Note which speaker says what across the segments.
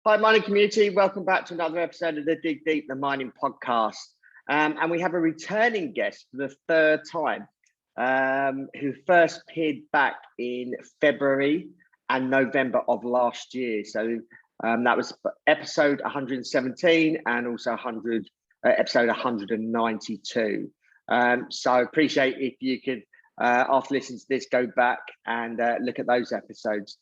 Speaker 1: Hi, mining community. Welcome back to another episode of the Dig Deep, the Mining Podcast. And we have a returning guest for the third time, who first appeared back in February and November of last year. So that was episode 117 and also episode 192. So I appreciate if you could, after listening to this, go back and look at those episodes.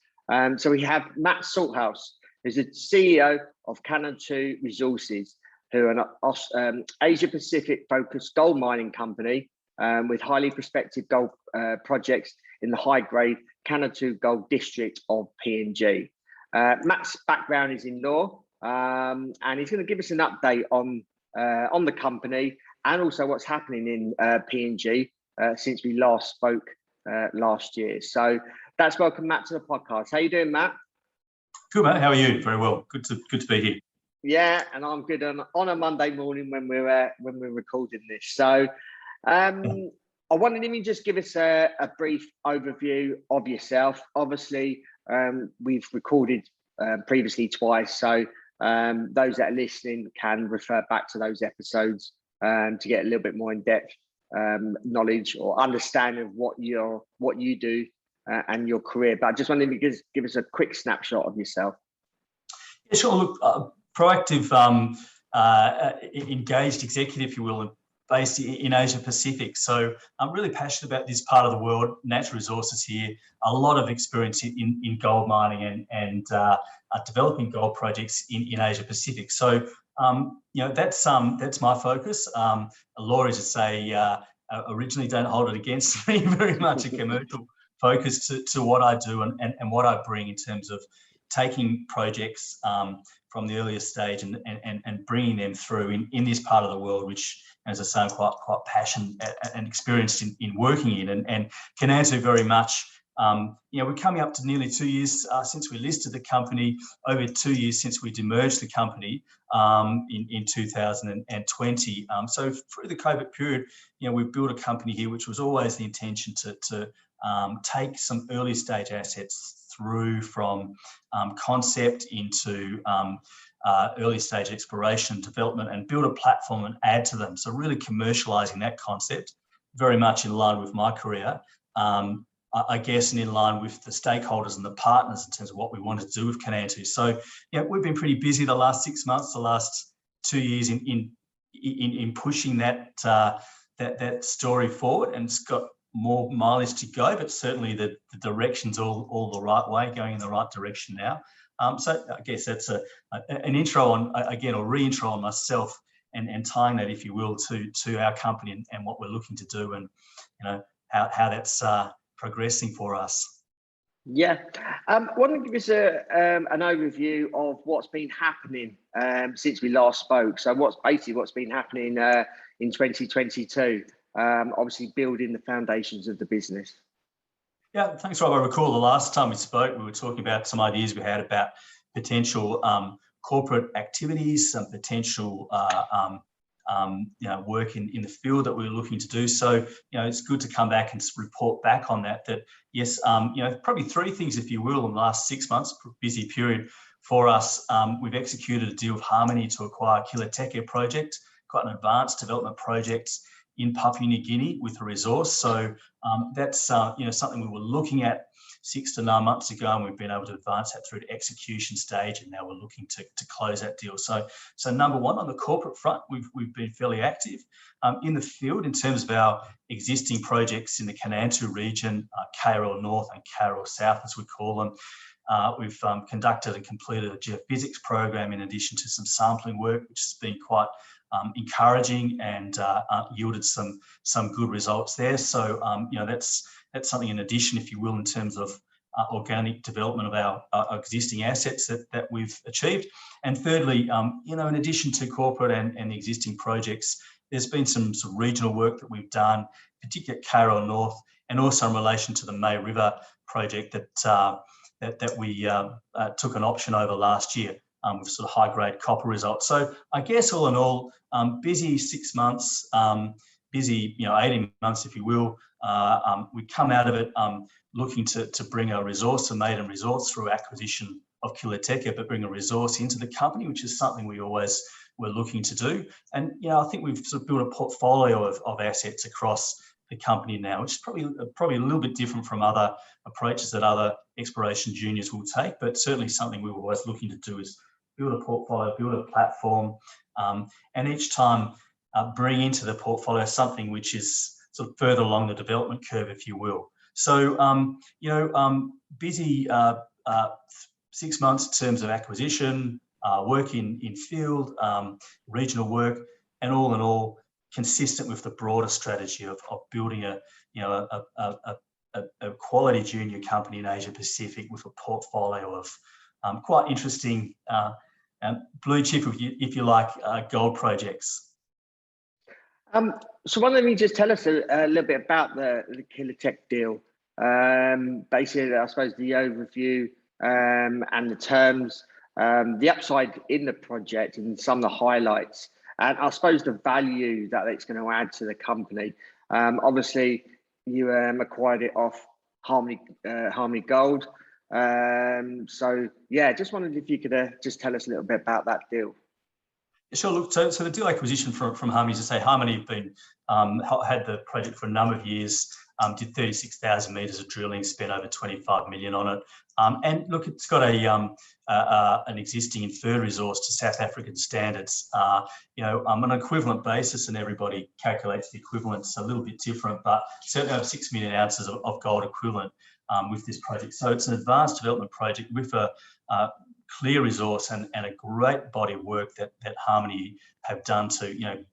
Speaker 1: So we have Matt Salthouse, who's the CEO of Kainantu Resources, who are an Asia-Pacific focused gold mining company with highly prospective gold projects in the high-grade Kanantu Gold District of PNG. Matt's background is in law, and he's going to give us an update on the company and also what's happening in PNG since we last spoke last year. So that's welcome, Matt, to the podcast. How you doing, Matt?
Speaker 2: Good, mate. How are you? Very well. Good to be here.
Speaker 1: Yeah, and I'm good on a Monday morning when we're recording this. So, I wanted him to just give us a brief overview of yourself. Obviously, we've recorded previously twice, so those that are listening can refer back to those episodes to get a little bit more in depth knowledge or understanding of what you do. And your career, but I just wanted to give us a quick snapshot of yourself.
Speaker 2: Yeah, sure. Look, proactive, engaged executive, if you will, based in Asia Pacific. So I'm really passionate about this part of the world. Natural resources here, a lot of experience in gold mining and developing gold projects in Asia Pacific. So that's my focus. Lawyers say originally don't hold it against me. Very much a commercial focus to what I do and what I bring in terms of taking projects from the earliest stage and bringing them through in this part of the world, which, as I say, I'm quite passionate and experienced in working in. And Kanantu very much, we're coming up to nearly 2 years since we listed the company, over 2 years since we demerged the company in 2020. So through the COVID period, we've built a company here, which was always the intention to take some early stage assets through from concept into early stage exploration, development, and build a platform and add to them. So really commercializing that concept, very much in line with my career, I guess, and in line with the stakeholders and the partners in terms of what we wanted to do with Kanantu. So we've been pretty busy the last 6 months, the last 2 years in pushing that story forward, and it's got more mileage to go, but certainly the direction's all the right way, going in the right direction now. So I guess that's an intro on, again, or re-intro on myself and tying that, if you will, to our company and what we're looking to do, and how that's progressing for us.
Speaker 1: Yeah, why don't you give us an overview of what's been happening since we last spoke? So what's been happening in 2022? Obviously building the foundations of the business.
Speaker 2: Yeah, thanks, Rob. I recall the last time we spoke, we were talking about some ideas we had about potential corporate activities, some potential work in the field that we were looking to do. So, it's good to come back and report back on that yes, probably three things, if you will, in the last 6 months, busy period for us. We've executed a deal with Harmony to acquire Kili Teke project, quite an advanced development project in Papua New Guinea with a resource. So that's something we were looking at 6 to 9 months ago, and we've been able to advance that through to execution stage, and now we're looking to close that deal. So number one, on the corporate front, we've been fairly active in the field in terms of our existing projects in the Kanantu region, KRL North and KRL South, as we call them. We've conducted and completed a geophysics program in addition to some sampling work, which has been quite encouraging and yielded some good results there. So that's something in addition, if you will, in terms of organic development of our existing assets that we've achieved. And thirdly, in addition to corporate and the existing projects, there's been some regional work that we've done, particularly at KRL North, and also in relation to the May River project that we took an option over last year. With sort of high-grade copper results. So I guess all in all, busy 6 months, busy 18 months, if you will. We come out of it looking to bring a resource, a maiden resource, through acquisition Kili Teke, but bring a resource into the company, which is something we always were looking to do. And I think we've sort of built a portfolio of assets across the company now, which is probably a little bit different from other approaches that other exploration juniors will take, but certainly something we were always looking to do is build a portfolio, build a platform, and each time bring into the portfolio something which is sort of further along the development curve, if you will. So, busy 6 months in terms of acquisition, work in field, regional work, and all in all, consistent with the broader strategy of building a quality junior company in Asia Pacific with a portfolio of quite interesting blue chip, if you like, gold projects.
Speaker 1: So why don't you just tell us a little bit about the Kili Teke deal? Basically, I suppose the overview and the terms, the upside in the project, and some of the highlights, and I suppose the value that it's going to add to the company. Obviously, you acquired it off Harmony Gold. So yeah, just wondered if you could just tell us a little bit about that deal.
Speaker 2: Sure. Look, so the deal acquisition from Harmony, as I say, Harmony have been had the project for a number of years. Did 36,000 metres of drilling, spent over 25 million on it, and look, it's got an existing inferred resource to South African standards. On an equivalent basis, and everybody calculates the equivalents a little bit different, but certainly over 6 million ounces of gold equivalent with this project. So it's an advanced development project with a clear resource and a great body of work that Harmony have done to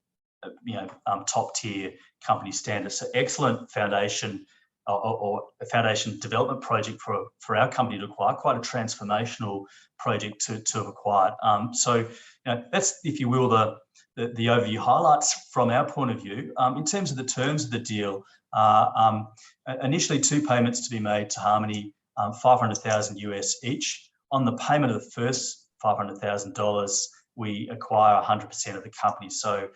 Speaker 2: top tier company standards. So excellent foundation or a foundation development project for our company to acquire, quite a transformational project to have acquired. So that's, if you will, the overview highlights from our point of view. In terms of the terms of the deal, initially 2 payments to be made to Harmony, $500,000 US each. On the payment of the first $500,000, we acquire 100% of the company. So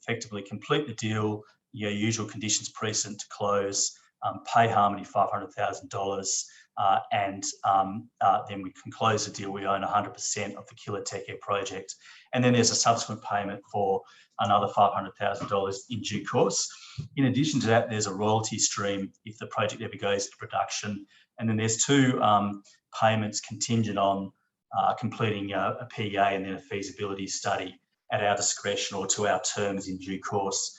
Speaker 2: effectively complete the deal, your usual conditions precedent to close, pay Harmony $500,000, and then we can close the deal. We own 100% of the Kili Teke project. And then there's a subsequent payment for another $500,000 in due course. In addition to that, there's a royalty stream if the project ever goes to production. And then there's 2 payments contingent on completing a PEA and then a feasibility study at our discretion or to our terms in due course.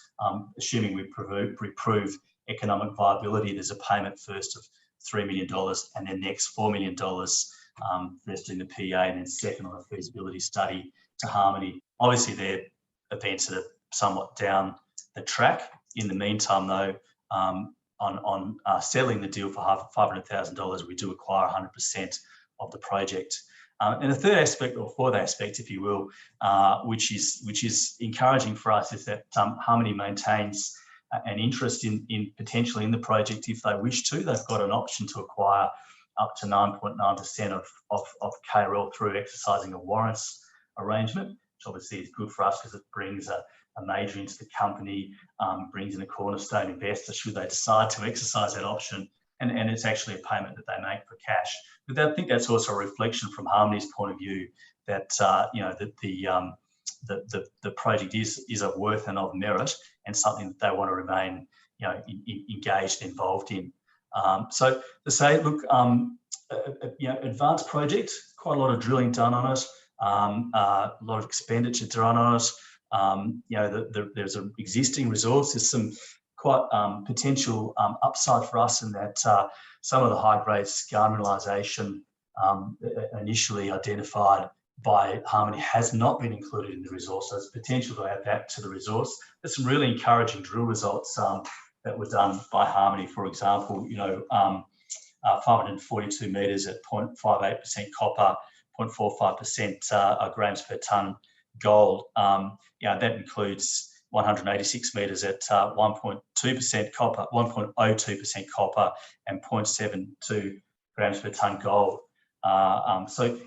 Speaker 2: Assuming we prove economic viability, there's a payment first of $3 million and then next $4 million first in the PEA and then second on a feasibility study to Harmony. Obviously, they're events that are somewhat down the track. In the meantime, though, on settling the deal for $500,000, we do acquire 100% of the project. And the third aspect, or fourth aspect, if you will, which is encouraging for us, is that Harmony maintains an interest in potentially in the project if they wish to. They've got an option to acquire up to 9.9% of KRL through exercising a warrants arrangement, which obviously is good for us because it brings a major into the company, brings in a cornerstone investor should they decide to exercise that option, and it's actually a payment that they make for cash. But I think that's also a reflection from Harmony's point of view that the project is of worth and of merit and something that they want to remain engaged and involved in. So to say, look, advanced project, quite a lot of drilling done on it, a lot of expenditure done on it. There's an existing resource. There's some quite potential upside for us in that some of the high-grade skarn mineralisation initially identified by Harmony has not been included in the resource. So there's potential to add that to the resource. There's some really encouraging drill results that were done by Harmony. For example, 542 metres at 0.58% copper, 0.45% grams per tonne gold. That includes 186 metres at 1.2% copper, 1.02% copper, and 0.72 grams per tonne gold. So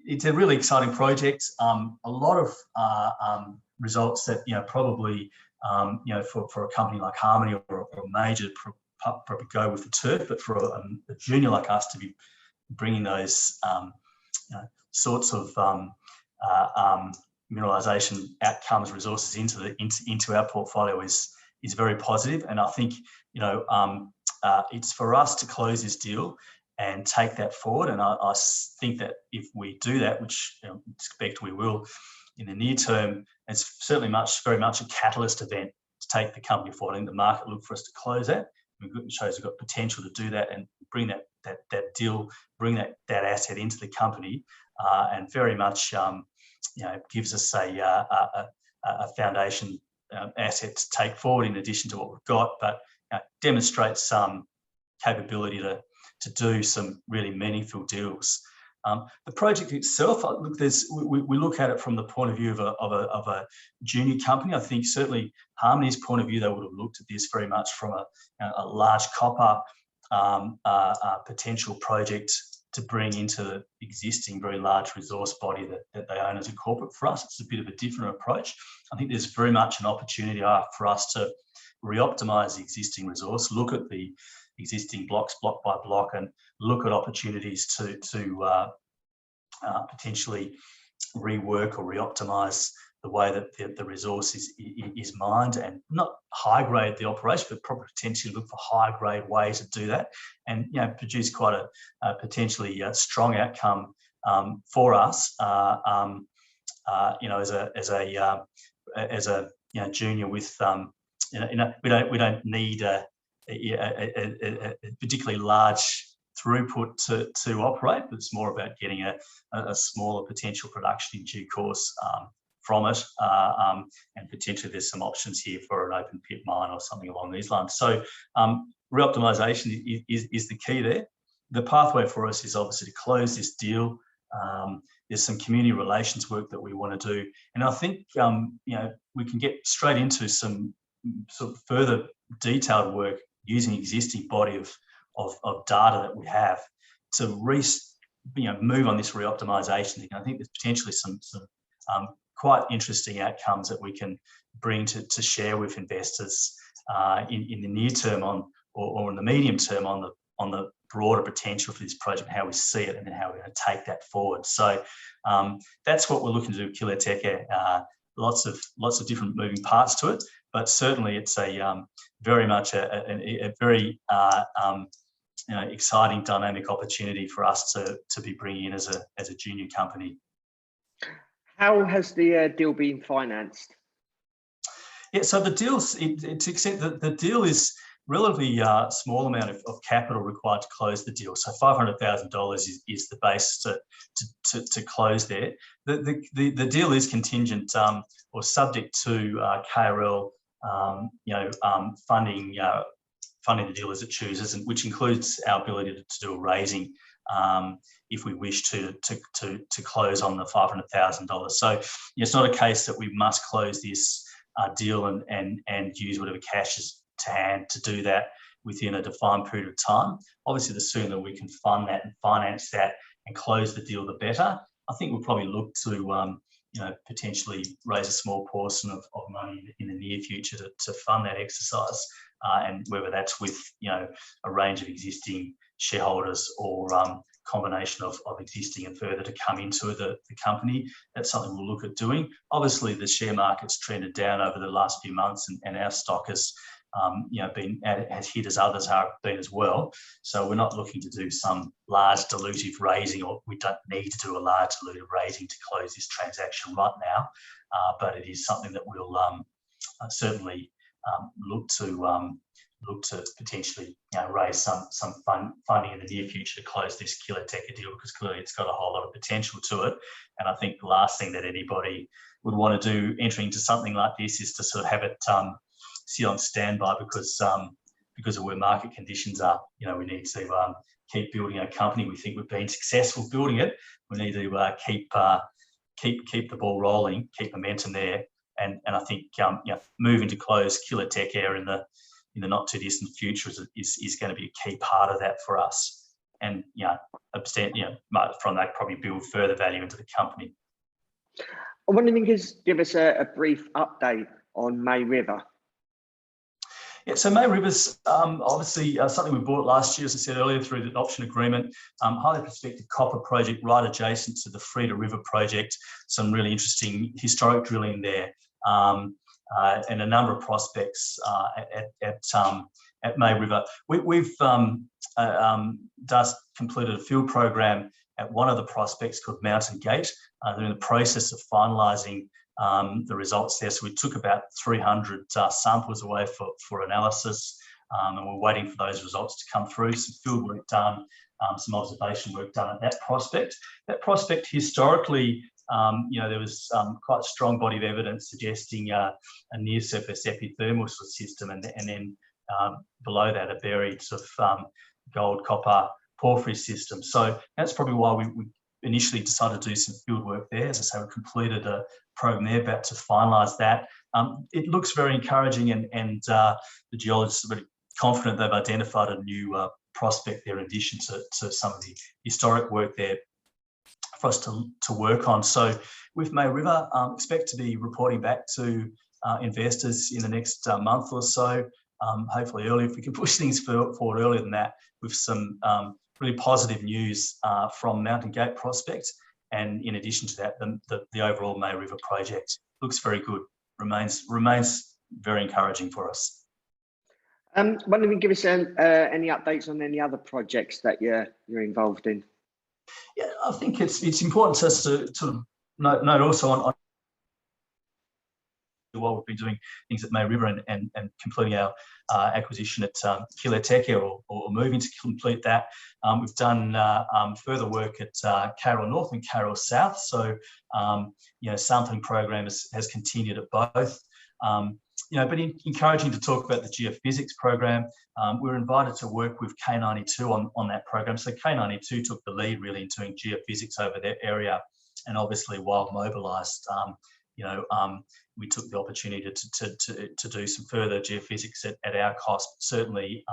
Speaker 2: it's a really exciting project. A lot of results that probably for a company like Harmony or a major probably go with the turf, but for a junior like us to be bringing those sorts of mineralisation outcomes, resources into our portfolio is very positive. And I think it's for us to close this deal and take that forward. And I think that if we do that, which I expect we will in the near term, it's certainly very much a catalyst event to take the company forward. I think the market look for us to close that. It shows we've got potential to do that and bring that deal, bring that asset into the company, and very much gives us a foundation asset to take forward in addition to what we've got, but demonstrates some capability to do some really meaningful deals. The project itself, look, we look at it from the point of view of a junior company. I think certainly Harmony's point of view, they would have looked at this very much from a large copper potential project to bring into the existing very large resource body that they own as a corporate. For us, it's a bit of a different approach. I think there's very much an opportunity for us to re-optimise the existing resource, look at the existing blocks block by block, and look at opportunities to potentially rework or re-optimise the way that the resource is mined, and not high grade the operation, but probably potentially look for high grade ways to do that, and produce quite a potentially strong outcome for us. As a junior with we don't need a particularly large throughput to operate, but it's more about getting a smaller potential production in due course from it, and potentially there's some options here for an open pit mine or something along these lines. So re-optimisation is the key there. The pathway for us is obviously to close this deal. There's some community relations work that we want to do, and I think we can get straight into some sort of further detailed work using existing body of data that we have to move on this re-optimisation thing. I think there's potentially some quite interesting outcomes that we can bring to share with investors in the near term or in the medium term on the broader potential for this project, how we see it, and then how we're going to take that forward. So that's what we're looking to do with Kili Teke. Lots of different moving parts to it, but certainly it's very much a very exciting, dynamic opportunity for us to be bringing in as a junior company.
Speaker 1: How has the deal been financed?
Speaker 2: Yeah, so the deals, to accept that the deal is relatively small amount of capital required to close the deal. So $500,000 is the base to close there. The deal is contingent or subject to KRL funding the deal as it chooses, and which includes our ability to do a raising if we wish to close on the $500,000. So it's not a case that we must close this deal and use whatever cash is to hand to do that within a defined period of time. Obviously, the sooner we can fund that and finance that and close the deal, the better. I think we'll probably look to potentially raise a small portion of money in the near future to fund that exercise, and whether that's with a range of existing shareholders or combination of existing and further to come into the company. That's something we'll look at doing. Obviously, the share market's trended down over the last few months, and our stock has been as hit as others have been as well. So we're not looking to do some large dilutive raising, or we don't need to do a large dilutive raising to close this transaction right now. But it is something that we'll certainly look to potentially raise some funding in the near future to close this Kili Teke deal, because clearly it's got a whole lot of potential to it. And I think the last thing that anybody would want to do entering into something like this is to sort of have it sit on standby because of where market conditions are. We need to keep building our company. We think we've been successful building it. We need to keep the ball rolling, keep momentum there, and I think moving to close Kili Teke in the not too distant future is going to be a key part of that for us. And from that probably build further value into the company.
Speaker 1: I wonder if you could give us a brief update on May River.
Speaker 2: Yeah, so May River's obviously something we bought last year, as I said earlier, through the option agreement. Highly prospective copper project right adjacent to the Freda River project. Some really interesting historic drilling there, and a number of prospects at May River. We've just completed a field program at one of the prospects called Mountain Gate. They're in the process of finalising the results there. So we took about 300 samples away for analysis, and we're waiting for those results to come through. Some field work done, some observation work done at that prospect. That prospect historically, there was quite a strong body of evidence suggesting a near-surface epithermal system, and then below that a buried sort of gold copper porphyry system. So that's probably why we initially decided to do some field work there. As I say, we completed a program there, about to finalise that. It looks very encouraging, and the geologists are very confident they've identified a new prospect there in addition to some of the historic work there for us to work on. So with May River, expect to be reporting back to investors in the next month or so, hopefully early, if we can push things forward earlier than that, with some really positive news from Mountain Gate prospect. And in addition to that, the overall May River project looks very good, remains very encouraging for us.
Speaker 1: Why don't you give us any updates on any other projects that you're involved in?
Speaker 2: Yeah, I think it's important to us to sort of note also on while we've been doing things at May River and completing our acquisition at Kili Teke, or moving to complete that. We've done further work at Carroll North and Carroll South. So, sampling program has continued at both. But encouraging to talk about the geophysics program. We were invited to work with K92 on that program. So K92 took the lead really in doing geophysics over their area, and obviously while mobilised, we took the opportunity to do some further geophysics at our cost, certainly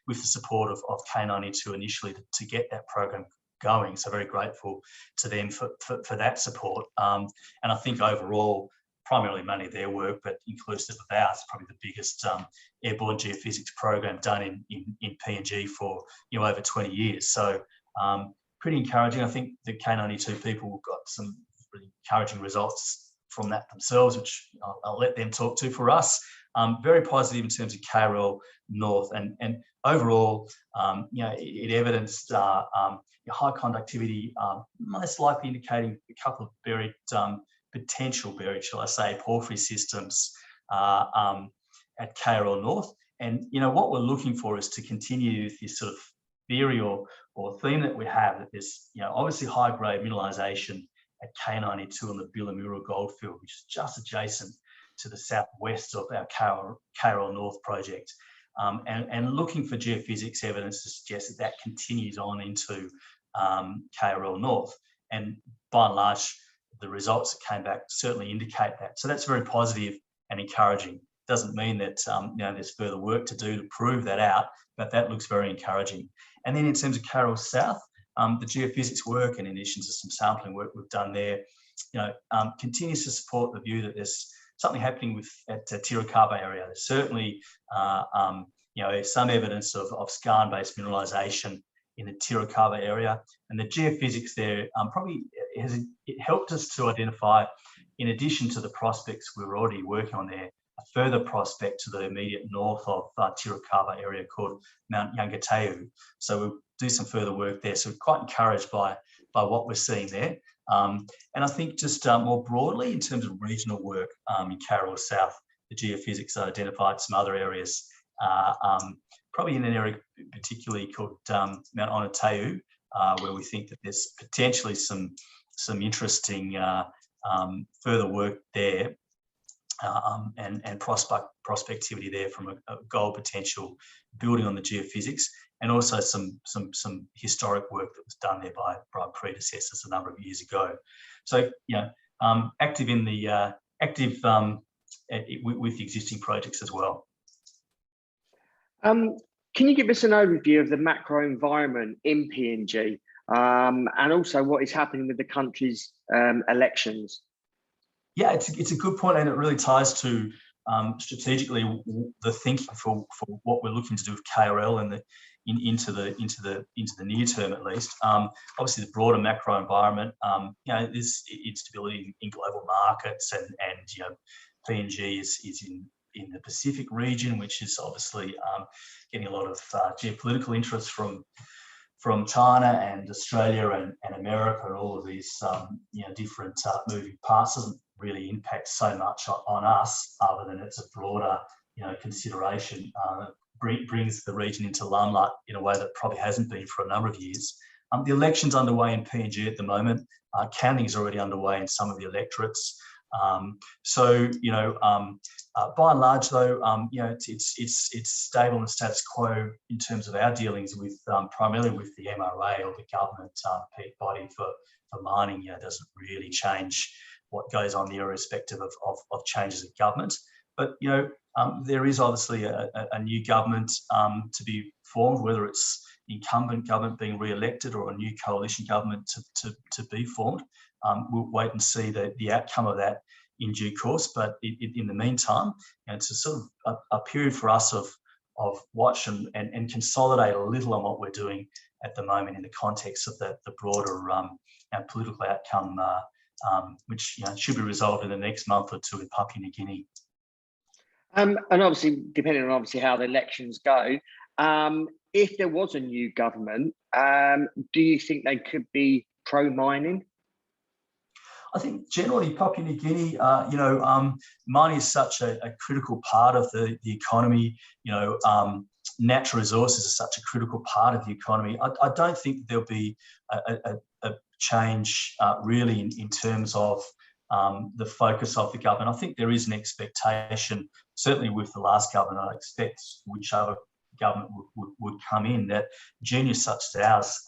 Speaker 2: with the support of K92 initially to get that program going. So very grateful to them for that support. And I think overall, primarily money their work, but inclusive of ours, probably the biggest airborne geophysics program done in PNG for over 20 years. So pretty encouraging. I think the K92 people got some really encouraging results from that themselves, which I'll let them talk to. For us, very positive in terms of Carroll North, and overall, it evidenced high conductivity, most likely indicating a couple of buried, potential buried, shall I say, porphyry systems at Carroll North. And what we're looking for is to continue this sort of theory or theme that we have, that there's obviously high grade mineralisation at K92 on the Billamura Goldfield, which is just adjacent to the southwest of our Carroll North project, and looking for geophysics evidence to suggest that continues on into Carroll North. And by and large, the results that came back certainly indicate that. So that's very positive and encouraging. Doesn't mean that there's further work to do to prove that out, but that looks very encouraging. And then in terms of Carroll South, the geophysics work, in addition to some sampling work we've done there, continues to support the view that there's something happening at the Tirukaba area. There's certainly some evidence of skarn-based mineralisation in the Tirukaba area, and the geophysics there probably it helped us to identify, in addition to the prospects we were already working on there, a further prospect to the immediate north of Tirukaba area called Mount Yangateu. So we'll do some further work there. So we're quite encouraged by what we're seeing there. And I think just more broadly, in terms of regional work in Carroll South, the geophysics identified some other areas, probably in an area particularly called Mount Onateu, where we think that there's potentially some interesting further work there, and prospectivity there from a gold potential, building on the geophysics, and also some historic work that was done there by predecessors a number of years ago. So active with the existing projects as well.
Speaker 1: Can you give us an overview of the macro environment in PNG, and also what is happening with the country's elections?
Speaker 2: Yeah, it's a good point, and it really ties to strategically the thinking for what we're looking to do with KRL and into the near term at least. Obviously, the broader macro environment, there's instability in global markets, and PNG is in the Pacific region, which is obviously getting a lot of geopolitical interest from China and Australia and America, and all of these different moving parts. Doesn't really impact so much on us, other than it's a broader consideration. Brings the region into limelight in a way that probably hasn't been for a number of years. The election's underway in PNG at the moment. Counting is already underway in some of the electorates. By and large, though, it's stable and status quo in terms of our dealings with primarily with the MRA, or the government peak body for mining. Doesn't really change what goes on there, irrespective of changes of government. But there is obviously a new government to be formed, whether it's incumbent government being re-elected or a new coalition government to be formed. We'll wait and see the outcome of that in due course. But in the meantime, it's a sort of a period for us of watch and consolidate a little on what we're doing at the moment in the context of the broader political outcome, which should be resolved in the next month or two in Papua New Guinea.
Speaker 1: And obviously, depending on how the elections go, if there was a new government, do you think they could be pro-mining?
Speaker 2: I think generally Papua New Guinea, mining is such a critical part of the economy. Natural resources are such a critical part of the economy. I don't think there'll be a change really in terms of the focus of the government. I think there is an expectation, certainly with the last government, I expect whichever government would come in, that juniors such as ours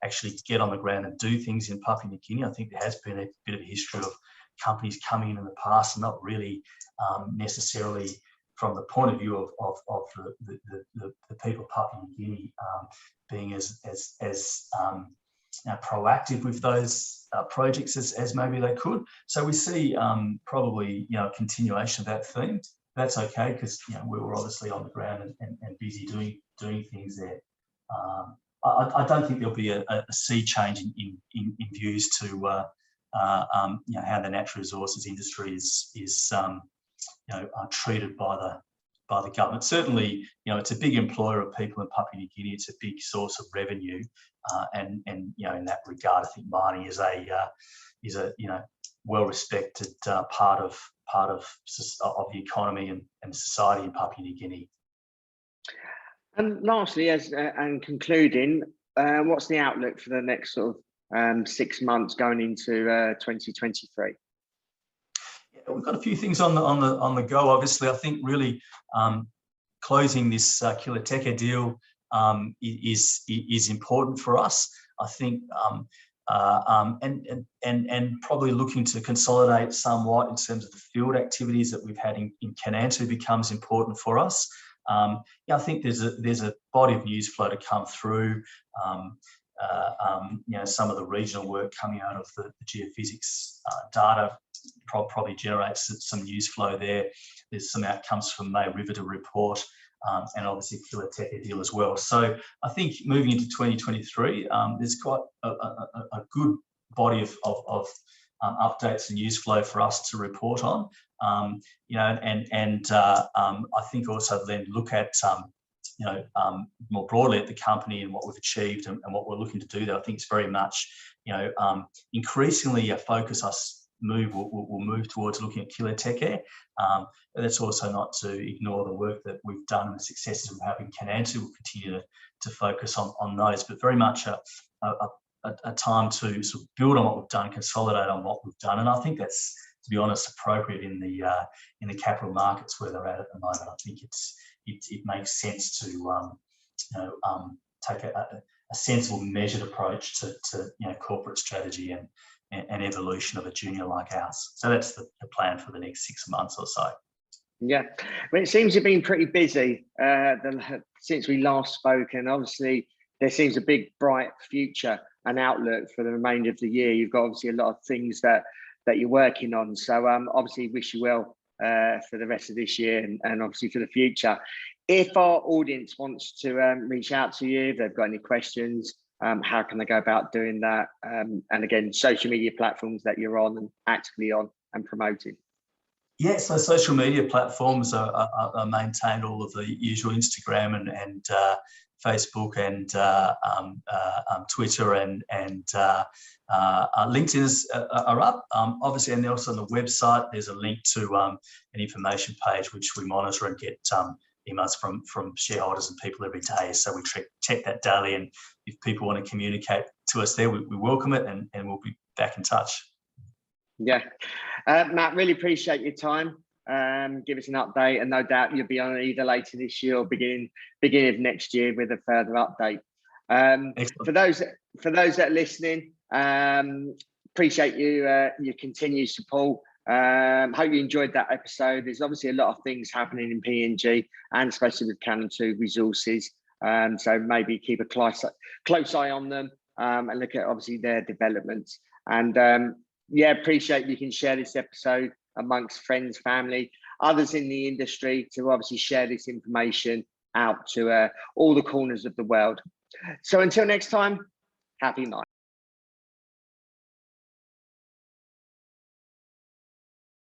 Speaker 2: actually get on the ground and do things in Papua New Guinea. I think there has been a bit of a history of companies coming in the past and not really necessarily from the point of view of the people of Papua New Guinea being as proactive with those projects as maybe they could. So we see probably a continuation of that theme. That's okay, because we were obviously on the ground and busy doing things there. I don't think there'll be a sea change in views to how the natural resources industry is treated by the government. Certainly, it's a big employer of people in Papua New Guinea. It's a big source of revenue, and in that regard, I think mining is a well-respected part of the economy and society in Papua New Guinea.
Speaker 1: And lastly, and concluding, what's the outlook for the next sort of 6 months going into 2023?
Speaker 2: Yeah, we've got a few things on the go. Obviously, I think really closing this Kili Teke deal is important for us. I think and probably looking to consolidate somewhat in terms of the field activities that we've had in Kanantu becomes important for us. I think there's a body of news flow to come through. Some of the regional work coming out of the geophysics data probably generates some news flow there. There's some outcomes from May River to report, and obviously Kili Teke deal as well. So I think moving into 2023, there's quite a good body of updates and news flow for us to report on. I think also then look at more broadly at the company and what we've achieved and what we're looking to do there. I think it's very much increasingly a focus will move towards looking at Kili Teke. That's also not to ignore the work that we've done and the successes we have in Kanantu. We'll continue to focus on those, but very much a time to sort of build on what we've done, consolidate on what we've done, and I think that's, to be honest, appropriate in the capital markets where they're at the moment. I think it makes sense to take a sensible, measured approach to corporate strategy and evolution of a junior like ours. So that's the plan for the next 6 months or so.
Speaker 1: Yeah, well, it seems you've been pretty busy since we last spoke, and obviously there seems a big, bright future and outlook for the remainder of the year. You've got obviously a lot of things that you're working on. So obviously wish you well for the rest of this year and obviously for the future. If our audience wants to reach out to you, if they've got any questions, how can they go about doing that? And again, social media platforms that you're on and actively on and promoting.
Speaker 2: Yeah, so social media platforms are maintained, all of the usual Instagram and Facebook and Twitter and LinkedIn are up. Obviously, and also on the website, there's a link to an information page which we monitor and get emails from shareholders and people every day. So we check that daily, and if people want to communicate to us there, we welcome it, and we'll be back in touch.
Speaker 1: Yeah, Matt, really appreciate your time. Give us an update, and no doubt you'll be on either later this year or beginning of next year with a further update. For those that are listening, appreciate your continued support. Hope you enjoyed that episode. There's obviously a lot of things happening in PNG, and especially with Kainantu Resources. So maybe keep a close eye on them and look at obviously their developments. And yeah, appreciate you can share this episode amongst friends, family, others in the industry to obviously share this information out to all the corners of the world. So until next time, happy mining.